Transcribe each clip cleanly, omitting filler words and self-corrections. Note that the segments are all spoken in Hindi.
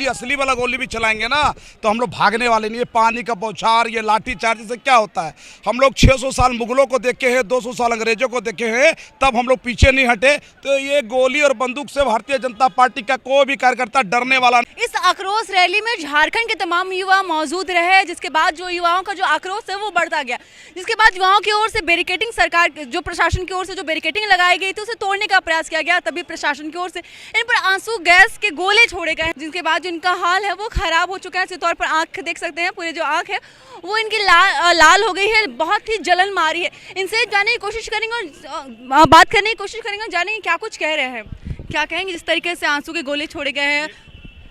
गोली, असली वाला गोली भी चलाएंगे ना तो हम लोग भागने वाले नहीं। ये पानी का बौछार, ये लाठी चार्ज से क्या होता है? हम लोग 600 साल मुगलों को देखे हैं, 200 साल अंग्रेजों को देखे हैं, तब हम लोग पीछे नहीं हटे। तो ये गोली और बंदूक से भारतीय जनता पार्टी का कोई भी कार्यकर्ता डरने वाला नहीं। इस आक्रोश रैली में झारखंड के तमाम युवा मौजूद रहे, जिसके बाद जो युवाओं का जो आक्रोश है वो बढ़ता गया, जिसके बाद युवाओं की ओर से बैरिकेडिंग, सरकार जो प्रशासन की ओर से जो बैरिकेडिंग लगाई गई थी उसे तोड़ने का प्रयास किया गया। तभी प्रशासन की ओर से इन पर आंसू गैस के गोले छोड़े गए, जिसके बाद जो इनका हाल है वो खराब हो चुका है। इसी तौर पर आंख देख सकते हैं, पूरे जो आंख है वो इनकी लाल हो गई है, बहुत ही जलन मारी है। इनसे जानने की कोशिश करेंगे और बात करने की कोशिश करेंगे, जानेंगे क्या कुछ कह रहे हैं, क्या कहेंगे जिस तरीके से आंसू के गोले छोड़े गए हैं।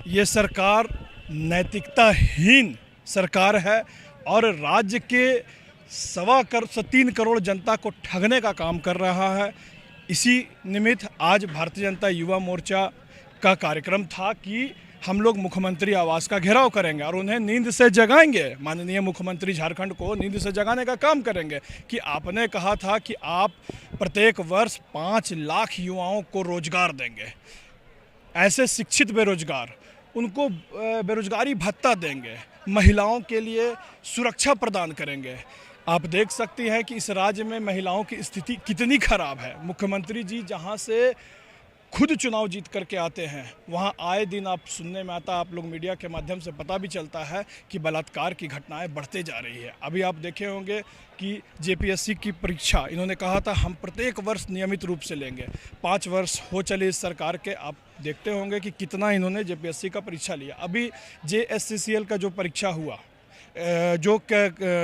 ये सरकार नैतिकताहीन सरकार है और राज्य के 3 करोड़ जनता को ठगने का काम कर रहा है। इसी निमित्त आज भारतीय जनता युवा मोर्चा का कार्यक्रम था कि हम लोग मुख्यमंत्री आवास का घेराव करेंगे और उन्हें नींद से जगाएंगे। माननीय मुख्यमंत्री झारखंड को नींद से जगाने का काम करेंगे कि आपने कहा था कि आप प्रत्येक वर्ष 5 लाख युवाओं को रोजगार देंगे, ऐसे शिक्षित बेरोजगार, उनको बेरोजगारी भत्ता देंगे, महिलाओं के लिए सुरक्षा प्रदान करेंगे। आप देख सकती हैं कि इस राज्य में महिलाओं की स्थिति कितनी खराब है। मुख्यमंत्री जी जहां से खुद चुनाव जीत करके आते हैं वहां आए दिन आप सुनने में आता, आप लोग मीडिया के माध्यम से पता भी चलता है कि बलात्कार की घटनाएं बढ़ते जा रही है। अभी आप देखे होंगे कि जेपीएससी की परीक्षा इन्होंने कहा था हम प्रत्येक वर्ष नियमित रूप से लेंगे। 5 वर्ष हो चले इस सरकार के, आप देखते होंगे कि कितना इन्होंने जेपीएससी का परीक्षा लिया। अभी जेएससीसीएल का जो परीक्षा हुआ, जो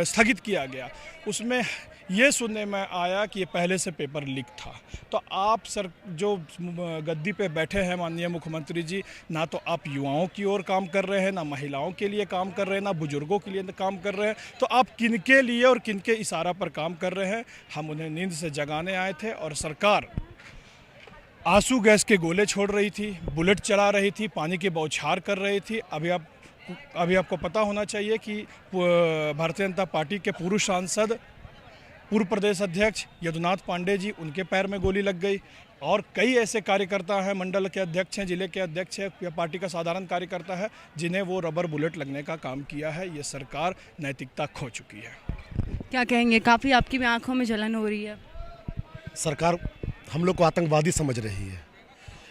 स्थगित किया गया, उसमें ये सुनने में आया कि ये पहले से पेपर लीक था। तो आप सर जो गद्दी पे बैठे हैं माननीय मुख्यमंत्री जी, ना तो आप युवाओं की ओर काम कर रहे हैं, ना महिलाओं के लिए काम कर रहे हैं, ना बुजुर्गों के लिए काम कर रहे हैं। तो आप किनके लिए और किनके इशारा पर काम कर रहे हैं? हम उन्हें नींद से जगाने आए थे और सरकार आंसू गैस के गोले छोड़ रही थी, बुलेट चला रही थी, पानी की बौछार कर रही थी। अभी आपको पता होना चाहिए कि भारतीय जनता पार्टी के पूर्व सांसद, पूर्व प्रदेश अध्यक्ष यदुनाथ पांडे जी, उनके पैर में गोली लग गई और कई ऐसे कार्यकर्ता हैं, मंडल के अध्यक्ष हैं, जिले के अध्यक्ष हैं या पार्टी का साधारण कार्यकर्ता है, जिन्हें वो रबर बुलेट लगने का काम किया है। ये सरकार नैतिकता खो चुकी है। क्या कहेंगे? काफ़ी आपकी भी आंखों में जलन हो रही है। सरकार हम लोग को आतंकवादी समझ रही है।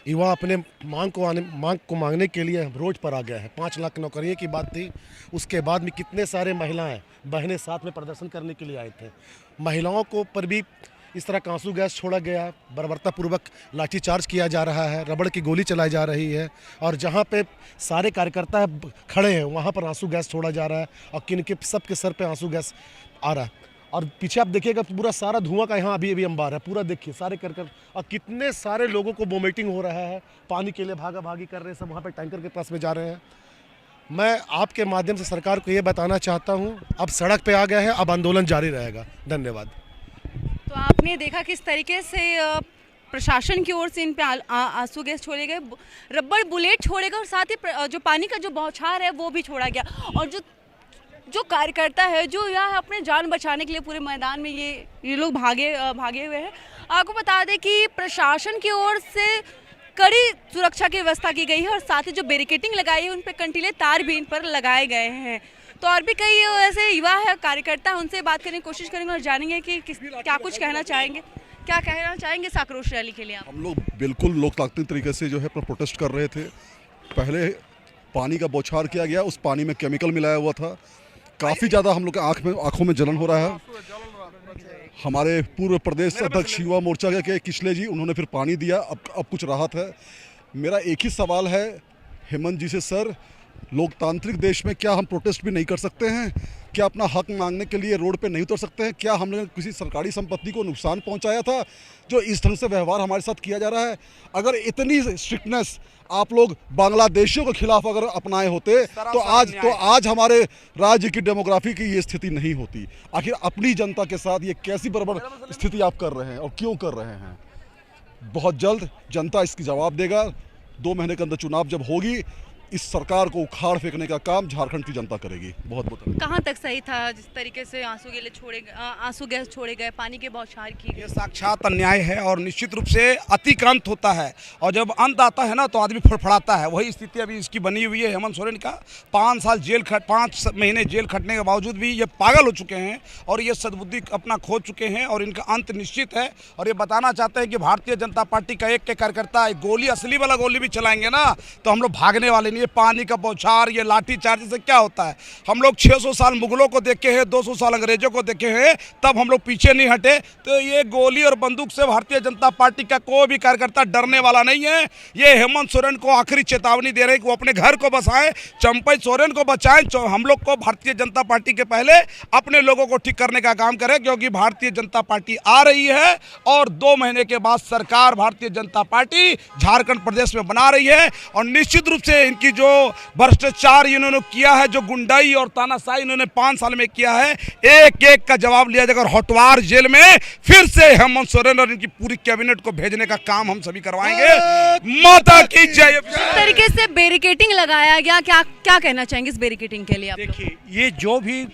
युवा अपने मांग को मांगने के लिए रोड पर आ गया है। 5 लाख नौकरियों की बात थी, उसके बाद में कितने सारे महिलाएं बहनें साथ में प्रदर्शन करने के लिए आए थे। महिलाओं को पर भी इस तरह का आंसू गैस छोड़ा गया, बर्बरतापूर्वक लाठीचार्ज किया जा रहा है, रबड़ की गोली चलाई जा रही है और जहां पे सारे कार्यकर्ता खड़े हैं वहां पर आंसू गैस छोड़ा जा रहा है और किनके सबके सर पे आंसू गैस आ रहा है। और पीछे आप देखिएगा पूरा सारा धुआं का यहाँ अभी अंबार है, पूरा देखिए सारे कर और कितने सारे लोगों को वोमिटिंग हो रहा है, पानी के लिए भागा भागी कर रहे हैं, सब वहाँ पे टैंकर के पास में जा रहे हैं। मैं आपके माध्यम से सरकार को ये बताना चाहता हूँ, अब सड़क पे आ गए हैं, अब आंदोलन जारी रहेगा। धन्यवाद। तो आपने देखा किस तरीके से प्रशासन की ओर से इन पे आंसू गैस छोड़े गए, रबड़ बुलेट छोड़े गए और साथ ही जो पानी का जो बौछार है वो भी छोड़ा गया। और जो कार्यकर्ता है जो यहाँ अपने जान बचाने के लिए पूरे मैदान में ये लोग भागे हुए हैं। आपको बता दें कि प्रशासन की ओर से कड़ी सुरक्षा की व्यवस्था की गई है और साथ ही जो बैरिकेडिंग लगाई है उन पर कंटीले तार भी इन पर लगाए गए हैं। तो और भी कई ऐसे युवा है, कार्यकर्ता, उनसे बात करने की कोशिश करेंगे और जानेंगे कि क्या कुछ कहना चाहेंगे, क्या कहना चाहेंगे इस आक्रोश रैली के लिए। हम लोग बिल्कुल लोकतांत्रिक तरीके से जो है प्रोटेस्ट कर रहे थे। पहले पानी का बौछार किया गया, उस पानी में केमिकल मिलाया हुआ था, काफ़ी ज़्यादा हम लोग के आँखों में जलन हो रहा है। हमारे पूर्व प्रदेश अध्यक्ष युवा मोर्चा के किशले जी, उन्होंने फिर पानी दिया, अब कुछ राहत है। मेरा एक ही सवाल है हेमंत जी से, सर लोकतांत्रिक देश में क्या हम प्रोटेस्ट भी नहीं कर सकते हैं? क्या अपना हक मांगने के लिए रोड पे नहीं उतर सकते हैं? क्या हमने किसी सरकारी संपत्ति को नुकसान पहुंचाया था जो इस ढंग से व्यवहार हमारे साथ किया जा रहा है? अगर इतनी स्ट्रिक्टनेस आप लोग बांग्लादेशियों के खिलाफ अगर अपनाए होते तो आज हमारे राज्य की डेमोग्राफी की ये स्थिति नहीं होती। आखिर अपनी जनता के साथ ये कैसी बर्बर स्थिति आप कर रहे हैं और क्यों कर रहे हैं? बहुत जल्द जनता इसकी जवाब देगा। 2 महीने के अंदर चुनाव जब होगी इस सरकार को उखाड़ फेंकने का काम झारखंड की जनता करेगी। बहुत बहुत धन्यवाद। कहाँ तक सही था जिस तरीके से आंसू गैस छोड़े गए, पानी के बौछार की ये गई? साक्षात अन्याय है और निश्चित रूप से अतिक्रांत होता है और जब अंत आता है ना तो आदमी फड़फड़ाता है। वही स्थिति अभी इसकी बनी हुई है। हेमंत सोरेन का 5 महीने जेल खटने के बावजूद भी ये पागल हो चुके हैं और ये सद्बुद्धि अपना खो चुके हैं और इनका अंत निश्चित है। और ये बताना चाहते हैं कि भारतीय जनता पार्टी का एक के कार्यकर्ता गोली, असली वाला गोली भी चलाएंगे ना तो हम लोग भागने वाले नहीं। ये पानी का बौछार, ये लाठी चार्ज से क्या होता है? हम लोग 600 साल मुगलों को देखे हैं, 200 साल अंग्रेजों को देखे हैं, तब हम लोग पीछे नहीं हटे। तो ये गोली और बंदूक से भारतीय जनता पार्टी का कोई भी कार्यकर्ता डरने वाला नहीं है। ये हेमंत सोरेन को आखिरी चेतावनी दे रहे हैं कि वो अपने घर को बसाएं, चंपई सोरेन को बचाएं। हम लोग को भारतीय जनता पार्टी के पहले अपने लोगों को ठीक करने का काम करें, क्योंकि भारतीय जनता पार्टी आ रही है और 2 महीने के बाद सरकार भारतीय जनता पार्टी झारखंड प्रदेश में बना रही है। और निश्चित रूप से इनकी जो भ्रष्टाचार इन्होंने किया है, जो गुंडाई और तानाशाही इन्होंने 5 साल में किया है, एक एक का जवाब लिया जाएगा। और होटवार जेल में फिर से हेमंत सोरेन और इनकी पूरी कैबिनेट को भेजने का काम हम सभी करवाएंगे। माता की जय। इस तरीके से बैरिकेडिंग लगाया गया, क्या क्या कहना चाहेंगे इस बैरिकेडिंग के लिए आप? देखिए, ये जो भी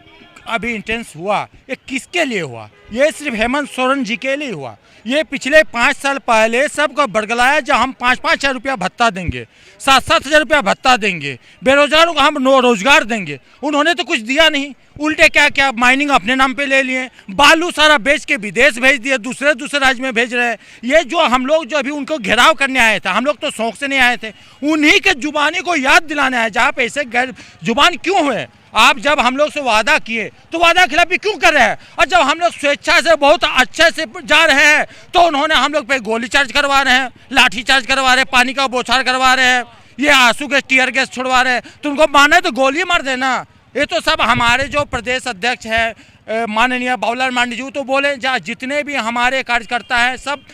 अभी इंटेंस हुआ ये किसके लिए हुआ? ये सिर्फ हेमंत सोरेन जी के लिए हुआ। ये पिछले 5 साल पहले सबको बड़गलाया जब हम 5-5 हज़ार रुपया भत्ता देंगे, 7-7 हज़ार रुपया भत्ता देंगे, बेरोजगारों को हम रोजगार देंगे। उन्होंने तो कुछ दिया नहीं, उल्टे क्या क्या माइनिंग अपने नाम पे ले लिए, बालू सारा बेच के विदेश भेज दिए, दूसरे राज्य में भेज रहे हैं। ये जो हम लोग जो अभी उनको घेराव करने आए थे, हम लोग तो शौक से नहीं आए थे, उन्हीं के जुबानी को याद दिलाने आए। जहाँ पे ऐसे गैर जुबान क्यों हुए? आप जब हम लोग से वादा किए तो वादा खिलाफी क्यों कर रहे हैं? और जब हम लोग स्वेच्छा से बहुत अच्छे से जा रहे हैं तो उन्होंने हम लोग पे गोली चार्ज करवा रहे हैं, लाठी चार्ज करवा रहे हैं, पानी का बौछार करवा रहे हैं, ये आंसू गैस, टीयर गैस छोड़वा रहे हैं। तो उनको माने तो गोली मार देना। ये तो सब हमारे जो प्रदेश अध्यक्ष है माननीय बाबूलाल मांडी जी तो बोले जहाँ जितने भी हमारे कार्यकर्ता हैं सब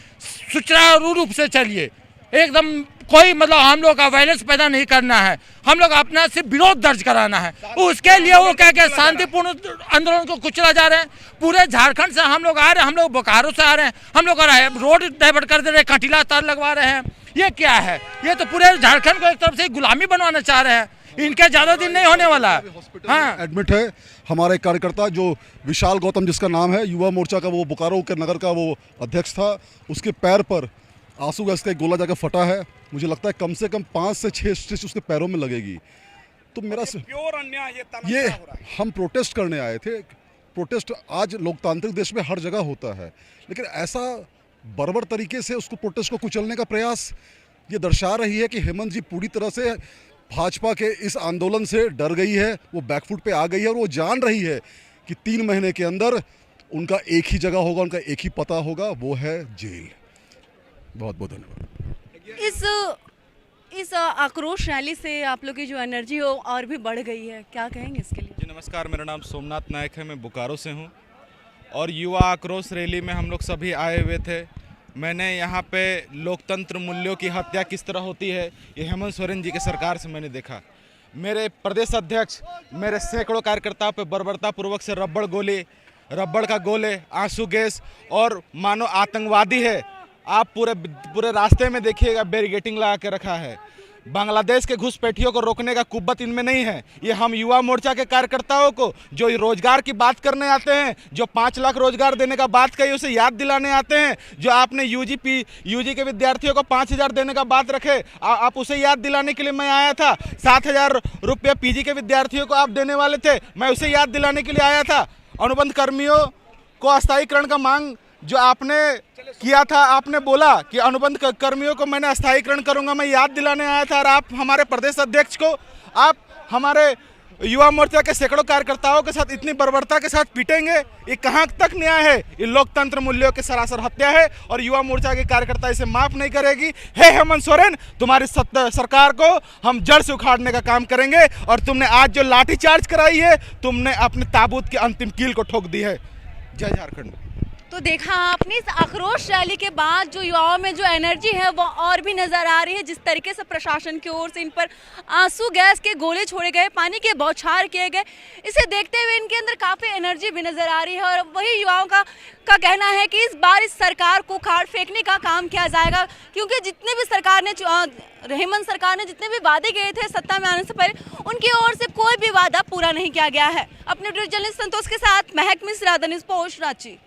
सुचारू रूप से चलिए, एकदम कोई मतलब हम लोग का वायलेंस पैदा नहीं करना है, हम लोग अपना सिर्फ विरोध दर्ज कराना है। उसके लिए वो क्या क्या शांतिपूर्ण आंदोलन को कुचला जा रहे हैं। पूरे झारखंड से हम लोग आ रहे हैं, हम लोग बोकारो से आ रहे हैं, हम लोग रोड डाइवर्ट कर दे रहे हैं, कंटीला तार लगवा रहे हैं। ये क्या है? ये तो पूरे झारखंड को एक तरफ से गुलामी बनवाना चाह रहे हैं। इनके ज्यादा दिन नहीं होने वाला है। हाँ, एडमिट है हमारा एक कार्यकर्ता जो विशाल गौतम, जिसका नाम है युवा मोर्चा का, वो बोकारो के नगर का वो अध्यक्ष था। उसके पैर पर आंसू गैस का एक गोला जाकर फटा है। मुझे लगता है कम से कम 5 से 6 स्टिच उसके पैरों में लगेगी। तो मेरा प्योर अन्याय ये हम प्रोटेस्ट करने आए थे। प्रोटेस्ट आज लोकतांत्रिक देश में हर जगह होता है, लेकिन ऐसा बर्बर तरीके से उसको प्रोटेस्ट को कुचलने का प्रयास ये दर्शा रही है कि हेमंत जी पूरी तरह से भाजपा के इस आंदोलन से डर गई है, वो बैकफुट पे आ गई है और वो जान रही है कि 3 महीने के अंदर उनका एक ही जगह होगा, उनका एक ही पता होगा, वो है जेल। बहुत बहुत धन्यवाद। इस आक्रोश रैली से आप लोग की जो एनर्जी हो और भी बढ़ गई है, क्या कहेंगे इसके लिए? जी नमस्कार, मेरा नाम सोमनाथ नायक है, मैं बोकारो से हूँ और युवा आक्रोश रैली में हम लोग सभी आए हुए थे। मैंने यहाँ पे लोकतंत्र मूल्यों की हत्या किस तरह होती है ये हेमंत सोरेन जी की सरकार से मैंने देखा। मेरे प्रदेश अध्यक्ष मेरे सैकड़ों कार्यकर्ताओं पे बर्बरतापूर्वक से रबड़ का गोले, आंसू गैस और मानो आतंकवादी है। आप पूरे रास्ते में देखिएगा बैरिकेडिंग लगा के रखा है। बांग्लादेश के घुसपैठियों को रोकने का कुव्वत इनमें नहीं है। ये हम युवा मोर्चा के कार्यकर्ताओं को जो रोजगार की बात करने आते हैं, जो 5 लाख रोजगार देने का बात कही उसे याद दिलाने आते हैं, जो आपने यूजी के विद्यार्थियों को 5,000 देने का बात रखे आप उसे याद दिलाने के लिए मैं आया था। 7,000 रुपये पीजी के विद्यार्थियों को आप देने वाले थे, मैं उसे याद दिलाने के लिए आया था। अनुबंध कर्मियों को अस्थायीकरण का मांग जो आपने किया था, आपने बोला कि अनुबंध कर्मियों को मैंने अस्थायीकरण करूंगा, मैं याद दिलाने आया था। और आप हमारे प्रदेश अध्यक्ष को, आप हमारे युवा मोर्चा के सैकड़ों कार्यकर्ताओं के साथ इतनी बर्बरता के साथ पीटेंगे, ये कहाँ तक न्याय है? ये लोकतंत्र मूल्यों के सरासर हत्या है और युवा मोर्चा के कार्यकर्ता इसे माफ नहीं करेगी। हे हेमंत सोरेन, तुम्हारी सरकार को हम जड़ से उखाड़ने का काम करेंगे और तुमने आज जो लाठीचार्ज कराई है, तुमने अपने ताबूत की अंतिम कील को ठोक दी है। जय झारखंड। तो देखा आपने इस आक्रोश रैली के बाद जो युवाओं में जो एनर्जी है वो और भी नज़र आ रही है। जिस तरीके से प्रशासन की ओर से इन पर आंसू गैस के गोले छोड़े गए, पानी के बौछार किए गए, इसे देखते हुए इनके अंदर काफ़ी एनर्जी भी नज़र आ रही है। और वही युवाओं का कहना है कि इस बार इस सरकार को उखाड़ फेंकने का काम किया जाएगा, क्योंकि जितने भी सरकार ने हेमंत सरकार ने जितने भी वादे किए थे सत्ता में आने से पहले, उनकी ओर से कोई भी वादा पूरा नहीं किया गया है। अपने जर्नलिस्ट संतोष के साथ महक Mishra, the news post, Ranchi.